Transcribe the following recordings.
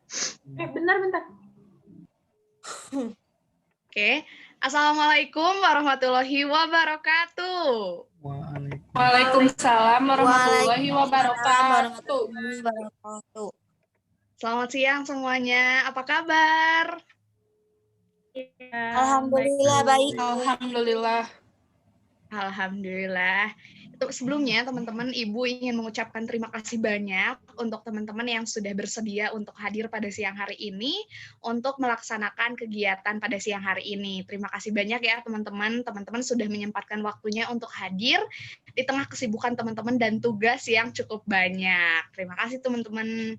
Bentar. Oke. Assalamualaikum warahmatullahi wabarakatuh. Waalaikumsalam warahmatullahi wabarakatuh. Selamat siang semuanya. Apa kabar? Alhamdulillah baik. Alhamdulillah. Alhamdulillah. Sebelumnya teman-teman, Ibu ingin mengucapkan terima kasih banyak untuk teman-teman yang sudah bersedia untuk hadir pada siang hari ini untuk melaksanakan kegiatan pada siang hari ini. Terima kasih banyak ya teman-teman. Teman-teman sudah menyempatkan waktunya untuk hadir di tengah kesibukan teman-teman dan tugas yang cukup banyak. Terima kasih teman-teman.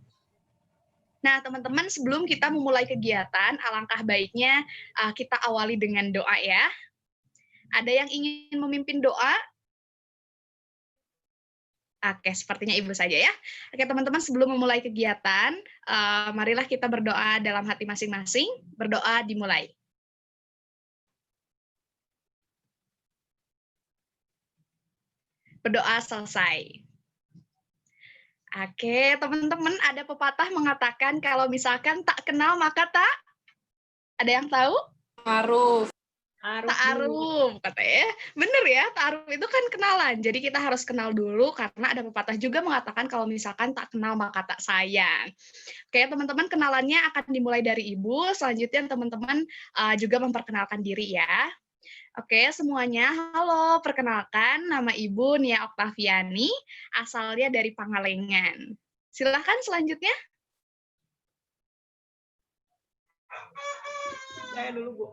Nah, teman-teman, sebelum kita memulai kegiatan, alangkah baiknya kita awali dengan doa ya. Ada yang ingin memimpin doa? Oke, sepertinya Ibu saja ya. Oke, teman-teman, sebelum memulai kegiatan, marilah kita berdoa dalam hati masing-masing. Berdoa dimulai. Berdoa selesai. Oke, teman-teman, ada pepatah mengatakan kalau misalkan tak kenal maka tak? Ada yang tahu? Ma'ruf. Ta'aruf, katanya. Bener ya, ta'aruf itu kan kenalan. Jadi kita harus kenal dulu karena ada pepatah juga mengatakan kalau misalkan tak kenal maka tak sayang. Oke, teman-teman, kenalannya akan dimulai dari Ibu. Selanjutnya teman-teman juga memperkenalkan diri ya. Oke, semuanya, halo. Perkenalkan, nama Ibu Nia Oktaviani, asalnya dari Pangalengan. Silahkan selanjutnya. Saya dulu, Bu.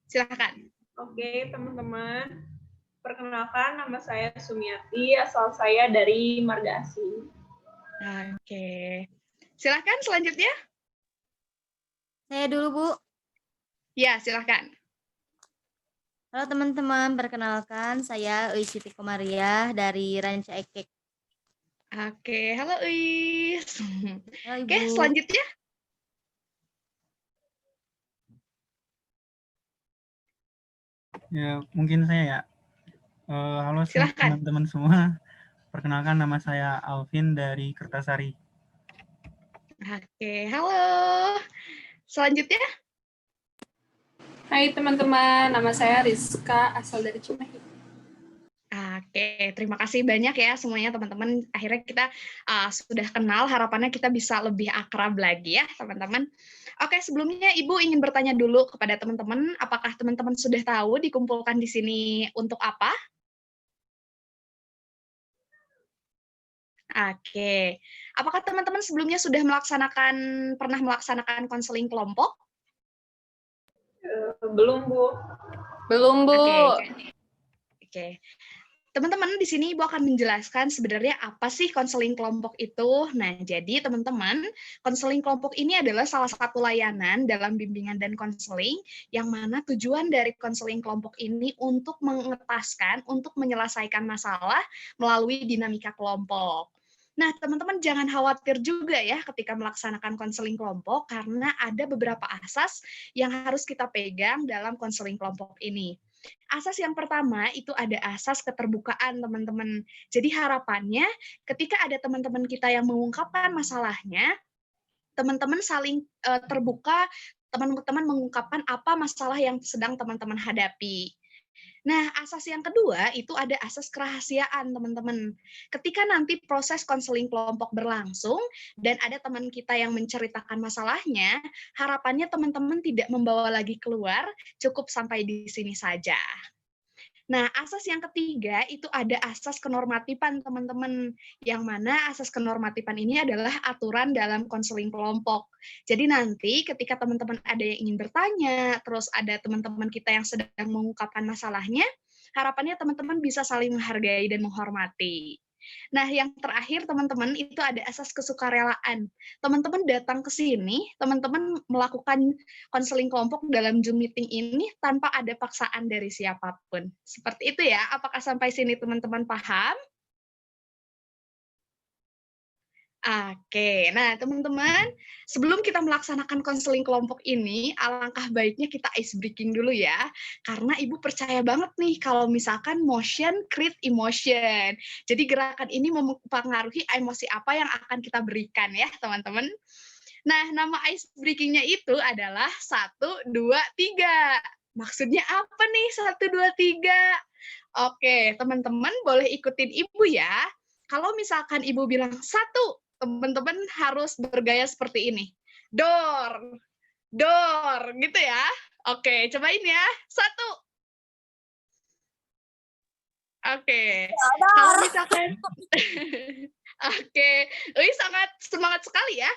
Silahkan. Oke, teman-teman. Perkenalkan, nama saya Sumiati, asal saya dari Marga Asih. Oke. Silahkan selanjutnya. Saya dulu, Bu. Ya, silahkan. Halo teman-teman, perkenalkan saya Siti Komariah dari Ranca Ekek. Oke, halo Is. Halo, Ibu. Oke, selanjutnya. Ya, mungkin saya ya. Halo Silahkan. teman-teman semua. Perkenalkan, nama saya Alvin dari Kertasari. Oke, halo. Selanjutnya. Hai teman-teman, nama saya Rizka, asal dari Cimahi. Oke, terima kasih banyak ya semuanya teman-teman. Akhirnya kita sudah kenal, harapannya kita bisa lebih akrab lagi ya teman-teman. Oke, sebelumnya Ibu ingin bertanya dulu kepada teman-teman, apakah teman-teman sudah tahu dikumpulkan di sini untuk apa? Oke, apakah teman-teman sebelumnya sudah pernah melaksanakan konseling kelompok? Belum, Bu. Belum, Bu. Oke. Teman-teman, di sini Ibu akan menjelaskan sebenarnya apa sih konseling kelompok itu. Nah, jadi teman-teman, konseling kelompok ini adalah salah satu layanan dalam bimbingan dan konseling yang mana tujuan dari konseling kelompok ini untuk mengetaskan, untuk menyelesaikan masalah melalui dinamika kelompok. Nah, teman-teman jangan khawatir juga ya ketika melaksanakan konseling kelompok karena ada beberapa asas yang harus kita pegang dalam konseling kelompok ini. Asas yang pertama itu ada asas keterbukaan, teman-teman. Jadi harapannya ketika ada teman-teman kita yang mengungkapkan masalahnya, teman-teman saling terbuka, teman-teman mengungkapkan apa masalah yang sedang teman-teman hadapi. Nah, asas yang kedua itu ada asas kerahasiaan, teman-teman. Ketika nanti proses konseling kelompok berlangsung dan ada teman kita yang menceritakan masalahnya, harapannya teman-teman tidak membawa lagi keluar, cukup sampai di sini saja. Nah, asas yang ketiga itu ada asas kenormatifan, teman-teman. Yang mana asas kenormatifan ini adalah aturan dalam konseling kelompok. Jadi nanti ketika teman-teman ada yang ingin bertanya, terus ada teman-teman kita yang sedang mengungkapkan masalahnya, harapannya teman-teman bisa saling menghargai dan menghormati. Nah, yang terakhir teman-teman itu ada asas kesukarelaan. Teman-teman datang ke sini, teman-teman melakukan konseling kelompok dalam Zoom meeting ini tanpa ada paksaan dari siapapun. Seperti itu ya, apakah sampai sini teman-teman paham? Oke, nah teman-teman, sebelum kita melaksanakan konseling kelompok ini, alangkah baiknya kita ice breaking dulu ya, karena Ibu percaya banget nih kalau misalkan motion create emotion. Jadi gerakan ini mempengaruhi emosi apa yang akan kita berikan ya teman-teman. Nah, nama ice breaking-nya itu adalah 1, 2, 3. Maksudnya apa nih 1, 2, 3? Oke, teman-teman boleh ikutin Ibu ya. Kalau misalkan Ibu bilang 1, teman-teman harus bergaya seperti ini. Door, door, gitu ya. Oke, cobain ya. 1. Oke. Kalau misalkan Oke, ini sangat semangat sekali ya.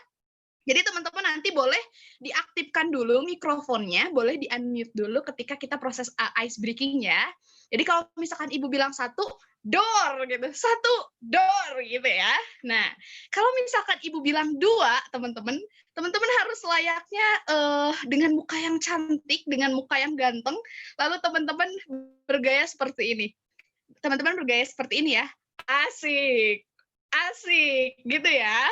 Jadi teman-teman nanti boleh diaktifkan dulu mikrofonnya, boleh di-unmute dulu ketika kita proses ice breaking ya. Jadi kalau misalkan Ibu bilang 1, door gitu. 1, door gitu ya. Nah, kalau misalkan Ibu bilang 2, teman-teman harus layaknya dengan muka yang cantik, dengan muka yang ganteng, lalu teman-teman bergaya seperti ini. Teman-teman bergaya seperti ini ya. Asik. Asik gitu ya.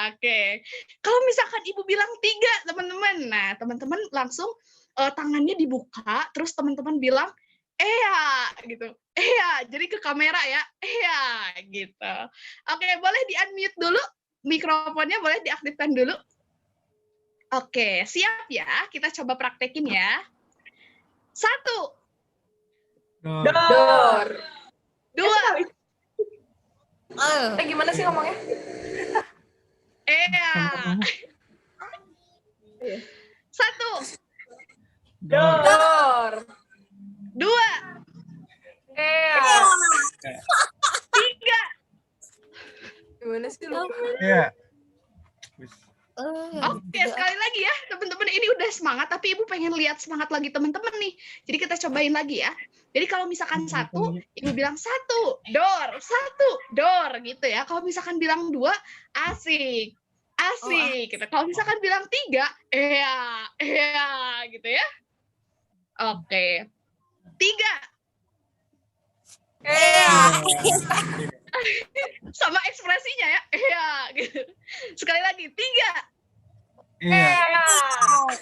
Oke. Kalau misalkan Ibu bilang 3, teman-teman. Nah, teman-teman langsung tangannya dibuka, terus teman-teman bilang, "Iya," gitu. "Iya," jadi ke kamera ya. "Iya," gitu. Oke, boleh di-unmute dulu mikrofonnya, boleh diaktifkan dulu. Oke, siap ya? Kita coba praktekin ya. 1, Door. Door. 2, Gimana sih ngomongnya? iya. Sama-sama. 1, Door. Door. 2, Iya. 3. Gimana sih lu? Iya. Wis. Oke, sekali lagi ya, teman-teman. Ini udah semangat, tapi Ibu pengen lihat semangat lagi teman-teman nih. Jadi kita cobain lagi ya. Jadi kalau misalkan 1, Ibu bilang 1, door, 1, door, gitu ya. Kalau misalkan bilang 2, asik, asik, gitu. Kalau misalkan bilang 3, iya, gitu ya. Oke, 3, sama ekspresinya ya, iya, gitu. Sekali lagi, 3. Iya.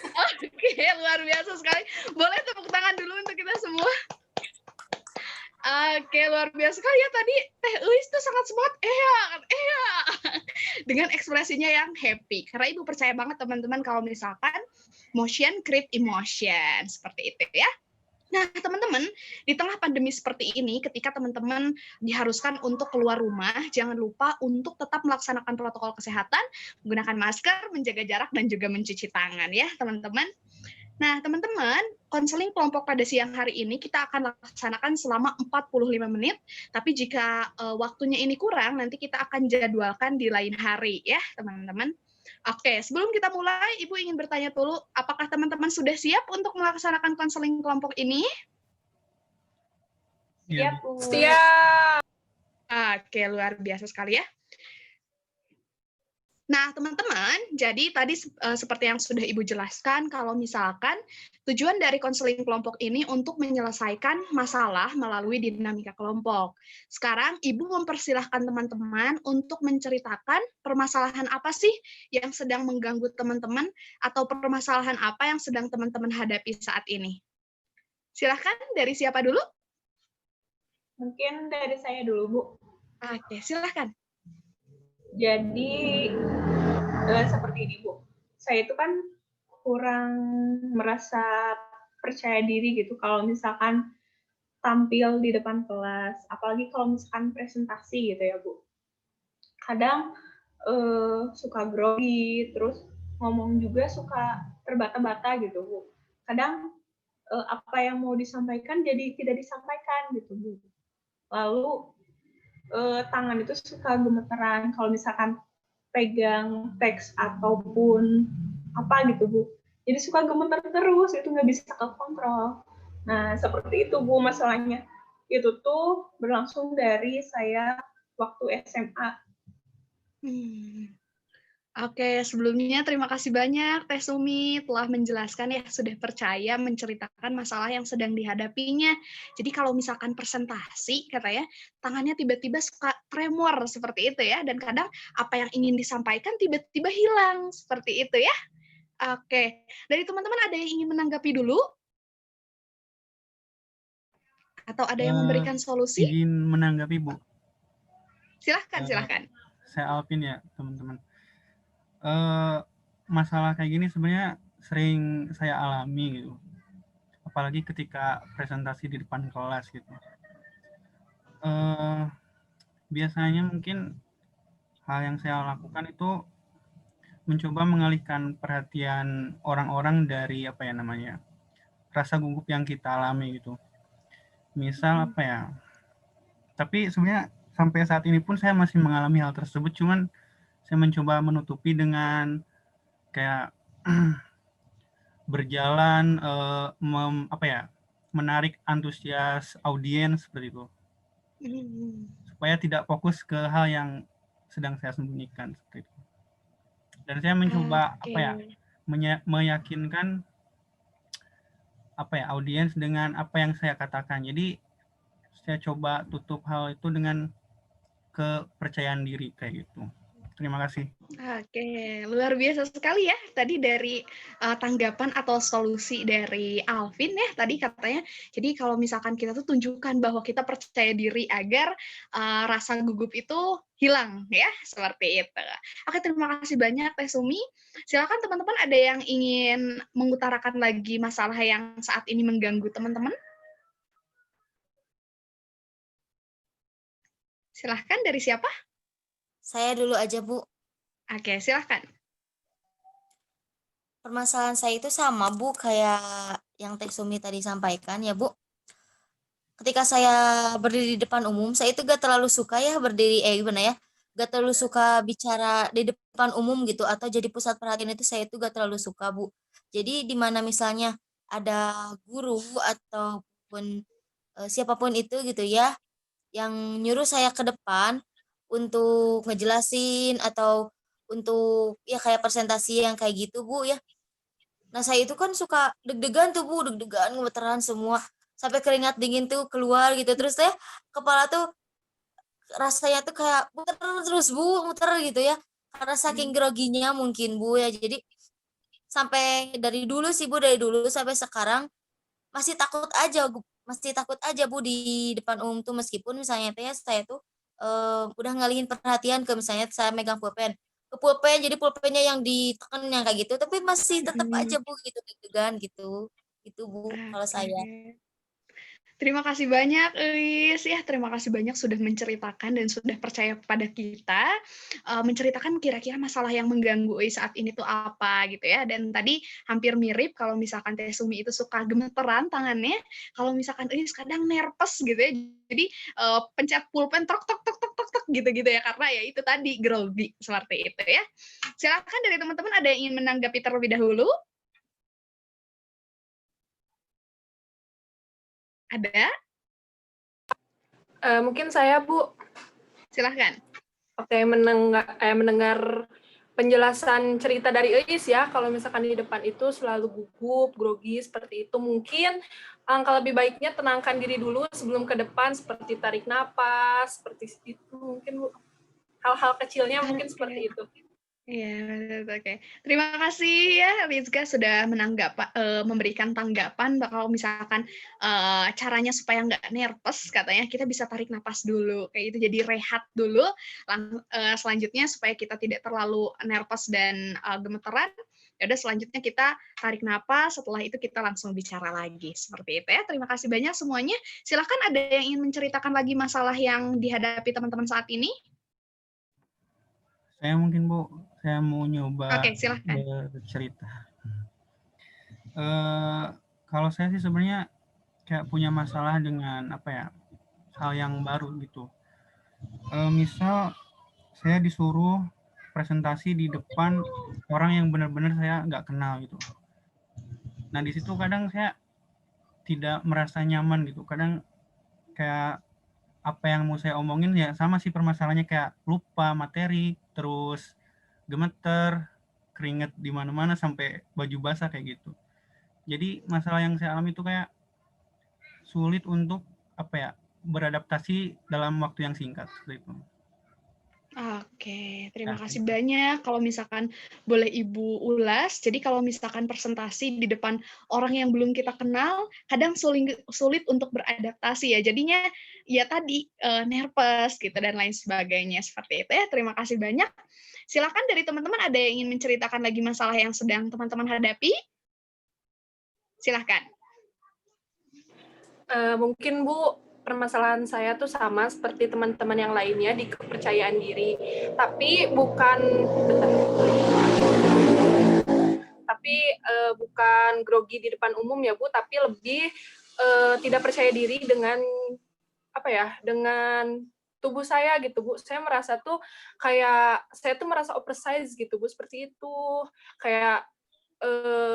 Oke, luar biasa sekali. Boleh tepuk tangan dulu untuk kita semua. Oke, luar biasa sekali ya tadi Teh Uis tuh sangat semangat. Iya. Dengan ekspresinya yang happy. Karena Ibu percaya banget teman-teman kalau misalkan motion create emotion. Seperti itu ya. Nah, teman-teman, di tengah pandemi seperti ini, ketika teman-teman diharuskan untuk keluar rumah, jangan lupa untuk tetap melaksanakan protokol kesehatan, menggunakan masker, menjaga jarak, dan juga mencuci tangan ya, teman-teman. Nah, teman-teman, konseling kelompok pada siang hari ini kita akan laksanakan selama 45 menit, tapi jika waktunya ini kurang, nanti kita akan jadwalkan di lain hari ya, teman-teman. Oke, sebelum kita mulai, Ibu ingin bertanya dulu, apakah teman-teman sudah siap untuk melaksanakan konseling kelompok ini? Iya. Siap. Oke, luar biasa sekali ya. Nah, teman-teman, jadi tadi seperti yang sudah Ibu jelaskan, kalau misalkan tujuan dari konseling kelompok ini untuk menyelesaikan masalah melalui dinamika kelompok. Sekarang Ibu mempersilahkan teman-teman untuk menceritakan permasalahan apa sih yang sedang mengganggu teman-teman atau permasalahan apa yang sedang teman-teman hadapi saat ini. Silahkan, dari siapa dulu? Mungkin dari saya dulu, Bu. Oke, silahkan. Jadi seperti ini, Bu. Saya itu kan kurang merasa percaya diri gitu kalau misalkan tampil di depan kelas, apalagi kalau misalkan presentasi gitu ya, Bu. Kadang suka grogi, terus ngomong juga suka terbata-bata gitu, Bu. Kadang apa yang mau disampaikan jadi tidak disampaikan gitu, Bu. Lalu tangan itu suka gemeteran kalau misalkan pegang teks ataupun apa gitu, Bu. Jadi suka gemeter terus, itu nggak bisa kekontrol. Nah, seperti itu, Bu, masalahnya. Itu tuh berlangsung dari saya waktu SMA. Oke, sebelumnya terima kasih banyak Teh Sumi telah menjelaskan ya, sudah percaya menceritakan masalah yang sedang dihadapinya. Jadi kalau misalkan presentasi, katanya, tangannya tiba-tiba suka tremor seperti itu ya, dan kadang apa yang ingin disampaikan tiba-tiba hilang, seperti itu ya. Oke, dari teman-teman ada yang ingin menanggapi dulu? Atau ada yang memberikan solusi? Izin menanggapi, Bu. Silahkan. Saya Alvin ya, teman-teman. masalah kayak gini sebenarnya sering saya alami gitu. Apalagi ketika presentasi di depan kelas gitu. Biasanya mungkin hal yang saya lakukan itu mencoba mengalihkan perhatian orang-orang dari apa ya namanya, rasa gugup yang kita alami gitu. Misal apa ya? Tapi sebenarnya sampai saat ini pun saya masih mengalami hal tersebut, cuman saya mencoba menutupi dengan kayak berjalan apa ya, menarik antusias audiens seperti itu, supaya tidak fokus ke hal yang sedang saya sembunyikan seperti itu. Dan saya mencoba apa ya, meyakinkan apa ya audiens dengan apa yang saya katakan. Jadi saya coba tutup hal itu dengan kepercayaan diri kayak gitu. Terima kasih. Oke, luar biasa sekali ya. Tadi dari tanggapan atau solusi dari Alvin ya, tadi katanya, jadi kalau misalkan kita tuh tunjukkan bahwa kita percaya diri agar rasa gugup itu hilang ya, seperti itu. Oke, terima kasih banyak Teh Sumi. Silakan teman-teman ada yang ingin mengutarakan lagi masalah yang saat ini mengganggu teman-teman? Silahkan, dari siapa? Saya dulu aja, Bu. Oke, silahkan. Permasalahan saya itu sama, Bu, kayak yang Teh Sumi tadi sampaikan ya, Bu. Ketika saya berdiri di depan umum, saya itu gak terlalu suka ya berdiri, gimana ya, gak terlalu suka bicara di depan umum gitu, atau jadi pusat perhatian itu saya itu gak terlalu suka, Bu. Jadi di mana misalnya ada guru ataupun siapapun itu gitu ya, yang nyuruh saya ke depan untuk ngejelasin atau untuk ya kayak presentasi yang kayak gitu, Bu, ya. Nah, saya itu kan suka deg-degan tuh, Bu, deg-degan, gemeteran semua, sampai keringat dingin tuh keluar gitu. Terus ya kepala tuh rasanya tuh kayak muter terus, Bu, muter gitu ya. Karena saking groginya mungkin, Bu, ya. Jadi sampai dari dulu sih, Bu, dari dulu sampai sekarang masih takut aja, masih takut aja, Bu, di depan umum tuh meskipun misalnya teh saya tuh udah ngalihin perhatian ke misalnya saya megang pulpen. Ke pulpen, jadi pulpennya yang ditekan yang kayak gitu, tapi masih tetap aja, Bu, gitu deg-degan gitu. Gitu, Bu, kalau saya. Oke. Terima kasih banyak, Elis. Ya, terima kasih banyak sudah menceritakan dan sudah percaya pada kita, menceritakan kira-kira masalah yang mengganggu Elis saat ini tuh apa, gitu ya. Dan tadi hampir mirip kalau misalkan Teh Sumi itu suka gemeteran tangannya, kalau misalkan Elis kadang nervous gitu ya. Jadi, pencet pulpen tok tok tok tok tok tok gitu-gitu ya, karena ya itu tadi grogi seperti itu ya. Silakan dari teman-teman ada yang ingin menanggapi terlebih dahulu? Ada? Mungkin saya, Bu. Silahkan. Oke, mendengar penjelasan cerita dari Eis ya, kalau misalkan di depan itu selalu gugup, grogi, seperti itu. Mungkin angka lebih baiknya tenangkan diri dulu sebelum ke depan, seperti tarik napas, seperti itu. Mungkin, Bu. Hal-hal kecilnya mungkin seperti itu. Iya, oke. Terima kasih ya Rizka sudah memberikan tanggapan kalau misalkan caranya supaya nggak nervous, katanya kita bisa tarik napas dulu, kayak itu jadi rehat dulu. Selanjutnya supaya kita tidak terlalu nervous dan gemeteran, ya udah selanjutnya kita tarik napas, setelah itu kita langsung bicara lagi, seperti itu ya. Terima kasih banyak semuanya. Silakan ada yang ingin menceritakan lagi masalah yang dihadapi teman-teman saat ini? Saya mungkin, Bu, saya mau nyoba silahkan. bercerita. Kalau saya sih sebenarnya kayak punya masalah dengan apa ya, hal yang baru gitu. Misal saya disuruh presentasi di depan orang yang benar-benar saya nggak kenal gitu. Nah, di situ kadang saya tidak merasa nyaman gitu. Kadang kayak apa yang mau saya omongin ya sama sih permasalahannya, kayak lupa materi, terus gemeter, keringet di mana-mana sampai baju basah kayak gitu. Jadi masalah yang saya alami itu kayak sulit untuk apa ya, beradaptasi dalam waktu yang singkat seperti itu. Oke, terima Nah, kasih banyak. Kalau misalkan boleh Ibu ulas, jadi kalau misalkan presentasi di depan orang yang belum kita kenal, kadang sulit untuk beradaptasi ya. Jadinya ya tadi nervous gitu dan lain sebagainya seperti itu ya. Terima kasih banyak. Silakan dari teman-teman ada yang ingin menceritakan lagi masalah yang sedang teman-teman hadapi? Silahkan. Mungkin Bu, permasalahan saya tuh sama seperti teman-teman yang lainnya di kepercayaan diri, tapi bukan grogi di depan umum ya Bu, tapi lebih tidak percaya diri dengan dengan tubuh saya gitu Bu. Saya merasa tuh kayak saya tuh merasa oversize gitu Bu, seperti itu. Kayak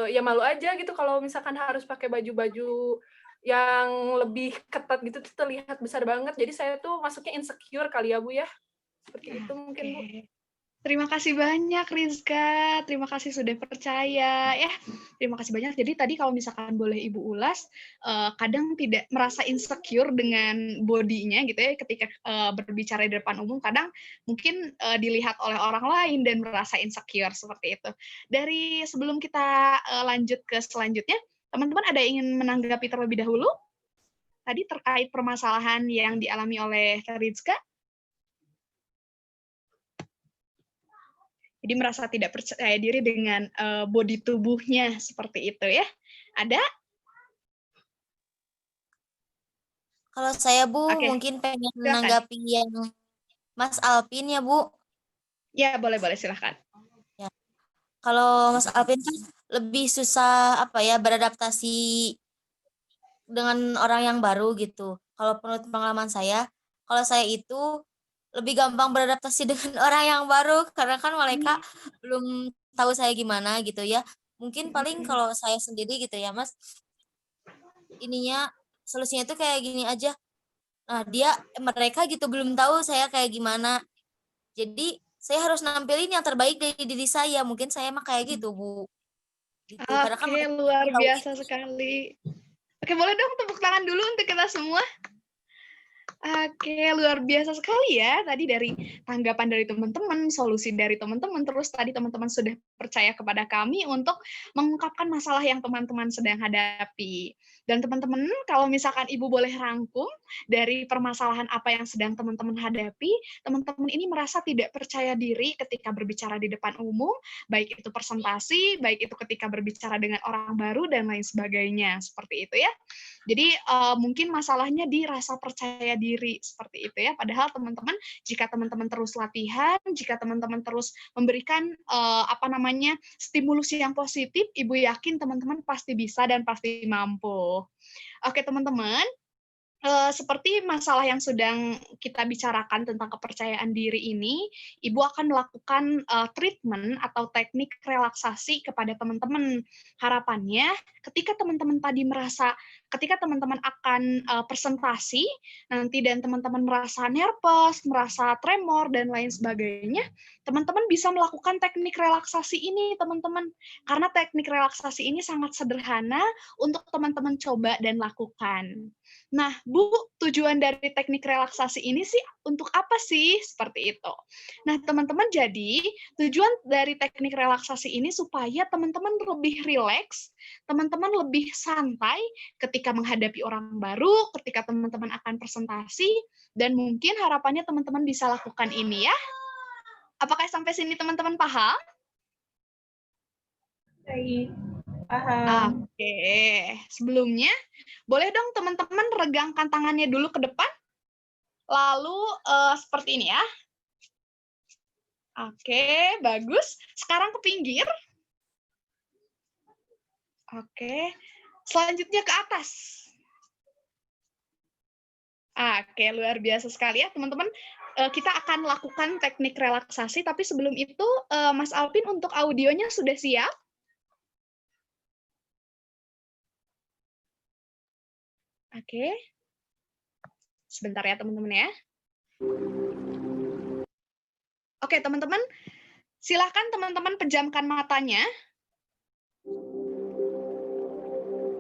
ya malu aja gitu kalau misalkan harus pakai baju-baju yang lebih ketat gitu tuh terlihat besar banget. Jadi saya tuh masuknya insecure kali ya Bu ya. Seperti itu mungkin Bu. Oke. Terima kasih banyak Rizka, terima kasih sudah percaya ya. Terima kasih banyak. Jadi tadi kalau misalkan boleh Ibu ulas, kadang tidak merasa insecure dengan bodinya gitu ya ketika berbicara di depan umum, kadang mungkin dilihat oleh orang lain dan merasa insecure seperti itu. Dari sebelum kita lanjut ke selanjutnya, teman-teman ada yang ingin menanggapi terlebih dahulu? Tadi terkait permasalahan yang dialami oleh Rizka? Jadi merasa tidak percaya diri dengan body tubuhnya seperti itu ya. Ada? Kalau saya Bu Oke, mungkin pengen silakan. menanggapi yang Mas Alpin ya Bu. Ya, boleh silakan. Ya. Kalau Mas Alvin kan lebih susah beradaptasi dengan orang yang baru gitu. Kalau menurut pengalaman saya, kalau saya itu lebih gampang beradaptasi dengan orang yang baru karena kan mereka belum tahu saya gimana gitu ya. Mungkin paling kalau saya sendiri gitu ya Mas, ininya solusinya itu kayak gini aja. Nah, mereka gitu belum tahu saya kayak gimana. Jadi saya harus nampilin yang terbaik dari diri saya. Mungkin saya mah kayak gitu, Bu. Gitu. Karena kan Oke, mereka luar tahu biasa sekali. Oke, boleh dong tepuk tangan dulu untuk kita semua. Oke, luar biasa sekali ya. Tadi dari tanggapan dari teman-teman, solusi dari teman-teman, terus tadi teman-teman sudah percaya kepada kami untuk mengungkapkan masalah yang teman-teman sedang hadapi. Dan teman-teman, kalau misalkan Ibu boleh rangkum dari permasalahan apa yang sedang teman-teman hadapi, teman-teman ini merasa tidak percaya diri ketika berbicara di depan umum, baik itu presentasi, baik itu ketika berbicara dengan orang baru, dan lain sebagainya. Seperti itu ya. Jadi mungkin masalahnya di rasa percaya diri seperti itu ya. Padahal teman-teman, jika teman-teman terus latihan, jika teman-teman terus memberikan stimulus yang positif, Ibu yakin teman-teman pasti bisa dan pasti mampu. Oke teman-teman, seperti masalah yang sedang kita bicarakan tentang kepercayaan diri ini, Ibu akan melakukan treatment atau teknik relaksasi kepada teman-teman. Harapannya, ketika teman-teman tadi ketika teman-teman akan presentasi nanti dan teman-teman merasa nervous, merasa tremor dan lain sebagainya, teman-teman bisa melakukan teknik relaksasi ini, teman-teman. Karena teknik relaksasi ini sangat sederhana untuk teman-teman coba dan lakukan. Nah, Bu, tujuan dari teknik relaksasi ini sih untuk apa sih? Seperti itu. Nah, teman-teman, jadi tujuan dari teknik relaksasi ini supaya teman-teman lebih rileks, teman-teman lebih santai ketika menghadapi orang baru, ketika teman-teman akan presentasi, dan mungkin harapannya teman-teman bisa lakukan ini ya. Apakah sampai sini teman-teman paham? Baik, paham. Oke, sebelumnya boleh dong teman-teman regangkan tangannya dulu ke depan, lalu seperti ini ya. Oke, bagus. Sekarang ke pinggir. Oke, selanjutnya ke atas. Oke, luar biasa sekali ya teman-teman. Kita akan lakukan teknik relaksasi, tapi sebelum itu Mas Alvin untuk audionya sudah siap? Oke. Sebentar ya teman-teman ya. Oke teman-teman, silakan teman-teman pejamkan matanya.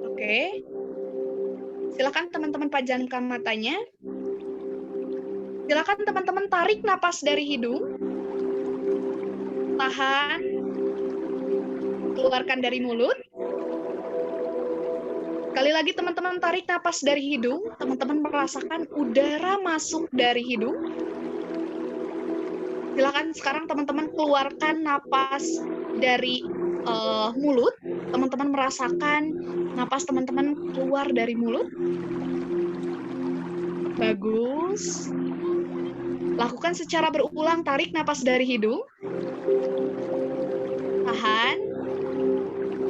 Oke. Silakan teman-teman pejamkan matanya. Silakan teman-teman tarik napas dari hidung. Tahan. Keluarkan dari mulut. Sekali lagi teman-teman tarik napas dari hidung. Teman-teman merasakan udara masuk dari hidung. Silakan sekarang teman-teman keluarkan napas dari mulut. Teman-teman merasakan napas teman-teman keluar dari mulut. Bagus. Lakukan secara berulang, tarik napas dari hidung. Tahan.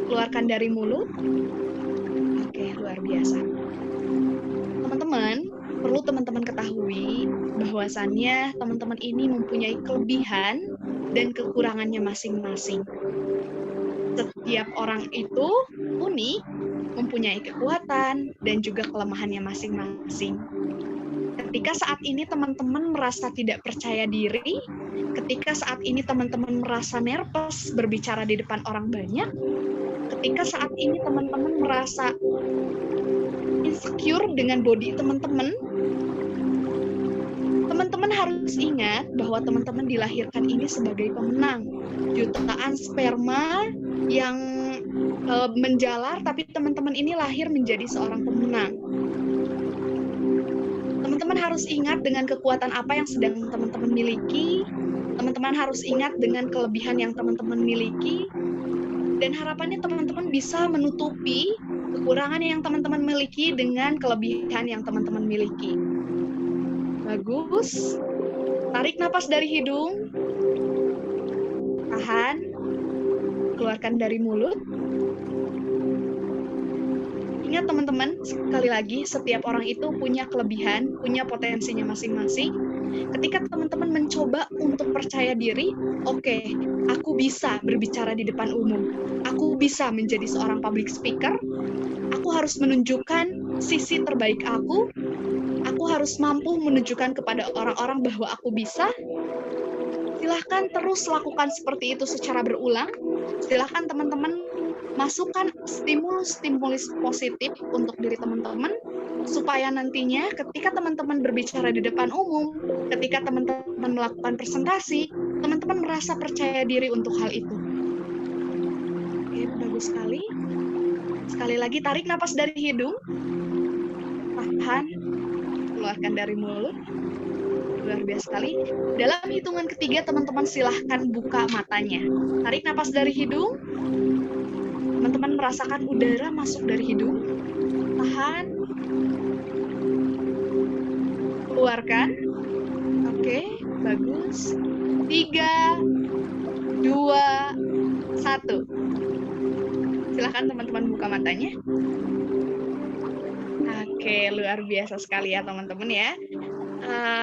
Keluarkan dari mulut. Oke, luar biasa. Teman-teman, perlu teman-teman ketahui bahwasannya teman-teman ini mempunyai kelebihan dan kekurangannya masing-masing. Setiap orang itu unik, mempunyai kekuatan dan juga kelemahannya masing-masing. Ketika saat ini teman-teman merasa tidak percaya diri, ketika saat ini teman-teman merasa nervous berbicara di depan orang banyak, ketika saat ini teman-teman merasa insecure dengan body teman-teman, teman-teman harus ingat bahwa teman-teman dilahirkan ini sebagai pemenang. Jutaan sperma yang menjalar, tapi teman-teman ini lahir menjadi seorang pemenang. Teman-teman harus ingat dengan kekuatan apa yang sedang teman-teman miliki. Teman-teman harus ingat dengan kelebihan yang teman-teman miliki. Dan harapannya teman-teman bisa menutupi kekurangan yang teman-teman miliki dengan kelebihan yang teman-teman miliki. Bagus. Tarik napas dari hidung. Tahan. Keluarkan dari mulut. Ingat teman-teman, sekali lagi, setiap orang itu punya kelebihan, punya potensinya masing-masing. Ketika teman-teman mencoba untuk percaya diri, oke, aku bisa berbicara di depan umum. Aku bisa menjadi seorang public speaker. Aku harus menunjukkan sisi terbaik aku. Aku harus mampu menunjukkan kepada orang-orang bahwa aku bisa. Silahkan terus lakukan seperti itu secara berulang. Silahkan teman-teman masukkan stimulus-stimulus positif untuk diri teman-teman, supaya nantinya ketika teman-teman berbicara di depan umum, ketika teman-teman melakukan presentasi, teman-teman merasa percaya diri untuk hal itu. Oke, bagus sekali. Sekali lagi, tarik napas dari hidung. Tahan. Keluarkan dari mulut. Luar biasa sekali. Dalam hitungan ketiga, teman-teman silahkan buka matanya. Tarik napas dari hidung. Teman-teman merasakan udara masuk dari hidung. Tahan. Keluarkan. Oke, bagus. 3, 2, 1. Silahkan teman-teman buka matanya. Oke, luar biasa sekali ya teman-teman ya.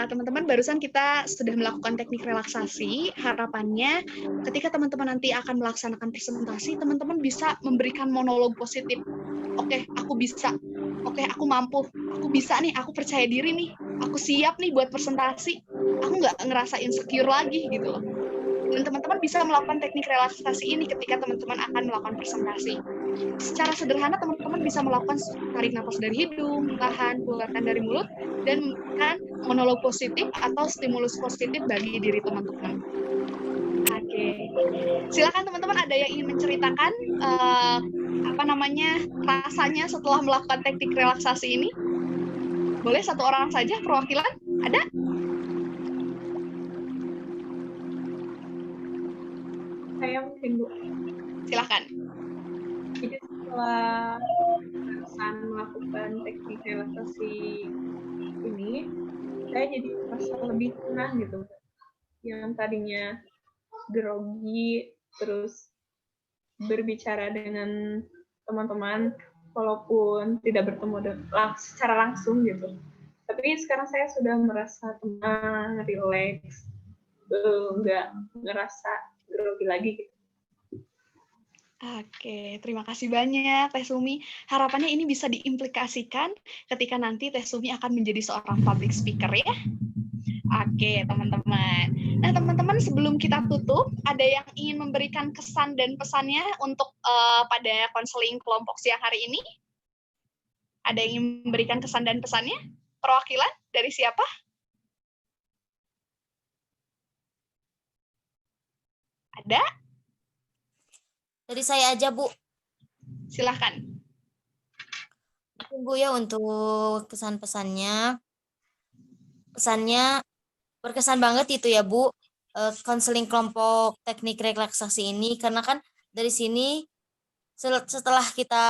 Teman-teman, barusan kita sudah melakukan teknik relaksasi. Harapannya ketika teman-teman nanti akan melaksanakan presentasi, teman-teman bisa memberikan monolog positif. Oke, aku bisa. Oke, aku mampu. Aku bisa nih, aku percaya diri nih. Aku siap nih buat presentasi. Aku nggak ngerasa insecure lagi gitu loh. Dan teman-teman bisa melakukan teknik relaksasi ini ketika teman-teman akan melakukan presentasi. Secara sederhana, teman-teman bisa melakukan tarik nafas dari hidung, tahan, keluarkan dari mulut, dan memberikan monolog positif atau stimulus positif bagi diri teman-teman. Oke, silakan teman-teman, ada yang ingin menceritakan rasanya setelah melakukan teknik relaksasi ini? Boleh satu orang saja perwakilan? Ada? Saya mungkin, Bu. Silakan. Jadi setelah melakukan teknik relaksasi ini, saya jadi merasa lebih tenang gitu. Yang tadinya grogi, terus berbicara dengan teman-teman, walaupun tidak bertemu secara langsung gitu. Tapi sekarang saya sudah merasa tenang, relax, nggak ngerasa grogi lagi gitu. Oke, terima kasih banyak Teh Sumi. Harapannya ini bisa diimplikasikan ketika nanti Teh Sumi akan menjadi seorang public speaker ya. Oke, teman-teman. Nah, teman-teman, sebelum kita tutup, ada yang ingin memberikan kesan dan pesannya untuk pada konseling kelompok siang hari ini? Ada yang ingin memberikan kesan dan pesannya? Perwakilan dari siapa? Ada? Dari saya aja, Bu. Silahkan. Mungkin, Bu, ya, untuk kesan-pesannya. Pesannya berkesan banget itu ya, Bu. Konseling kelompok teknik relaksasi ini, karena kan dari sini setelah kita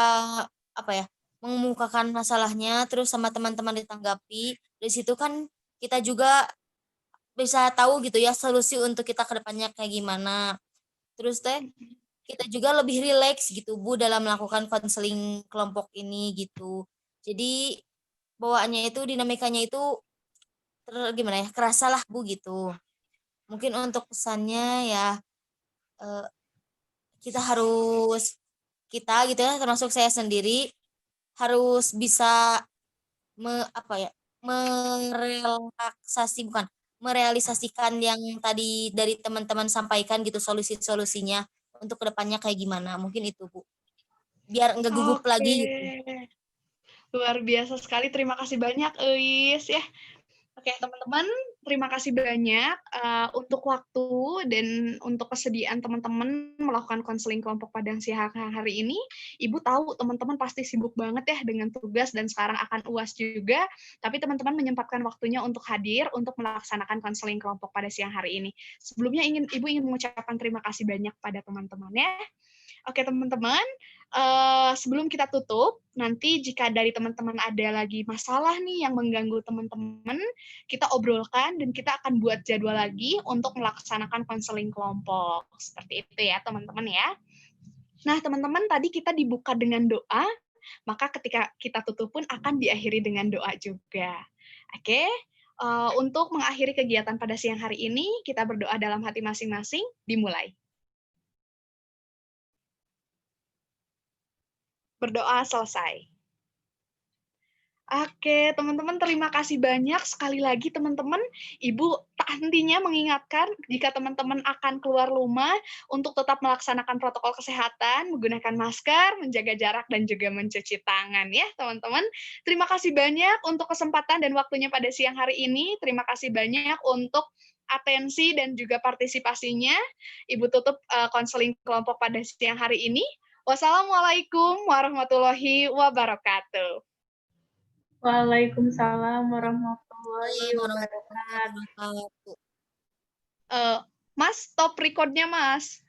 apa ya, mengemukakan masalahnya terus sama teman-teman ditanggapi, dari situ kan kita juga bisa tahu gitu ya solusi untuk kita ke depannya kayak gimana. Terus teh kita juga lebih rileks gitu Bu dalam melakukan konseling kelompok ini gitu. Jadi bawaannya itu dinamikanya itu gimana ya, kerasa lah Bu gitu. Mungkin untuk pesannya ya, eh, kita harus kita gitu ya, termasuk saya sendiri harus bisa apa ya, merealisasikan yang tadi dari teman-teman sampaikan gitu solusi-solusinya untuk kedepannya kayak gimana. Mungkin itu Bu. Biar enggak gugup Oke. lagi gitu. Luar biasa sekali. Terima kasih banyak, Eis ya. Oke, teman-teman, terima kasih banyak untuk waktu dan untuk kesediaan teman-teman melakukan konseling kelompok pada siang hari ini. Ibu tahu teman-teman pasti sibuk banget ya dengan tugas dan sekarang akan UAS juga, tapi teman-teman menyempatkan waktunya untuk hadir untuk melaksanakan konseling kelompok pada siang hari ini. Sebelumnya Ibu ingin mengucapkan terima kasih banyak pada teman-teman ya. Oke, teman-teman, sebelum kita tutup, nanti jika dari teman-teman ada lagi masalah nih yang mengganggu teman-teman, kita obrolkan dan kita akan buat jadwal lagi untuk melaksanakan konseling kelompok. Seperti itu ya, teman-teman ya. Nah, teman-teman, tadi kita dibuka dengan doa, maka ketika kita tutup pun akan diakhiri dengan doa juga. Oke, untuk mengakhiri kegiatan pada siang hari ini, kita berdoa dalam hati masing-masing, dimulai. Berdoa selesai. Oke, teman-teman, terima kasih banyak sekali lagi teman-teman. Ibu tak hentinya mengingatkan jika teman-teman akan keluar rumah untuk tetap melaksanakan protokol kesehatan, menggunakan masker, menjaga jarak, dan juga mencuci tangan ya teman-teman. Terima kasih banyak untuk kesempatan dan waktunya pada siang hari ini. Terima kasih banyak untuk atensi dan juga partisipasinya. Ibu tutup konseling kelompok pada siang hari ini. Wassalamualaikum warahmatullahi wabarakatuh. Waalaikumsalam warahmatullahi Warahmatullahi wabarakatuh. wabarakatuh. Mas, stop record-nya, Mas.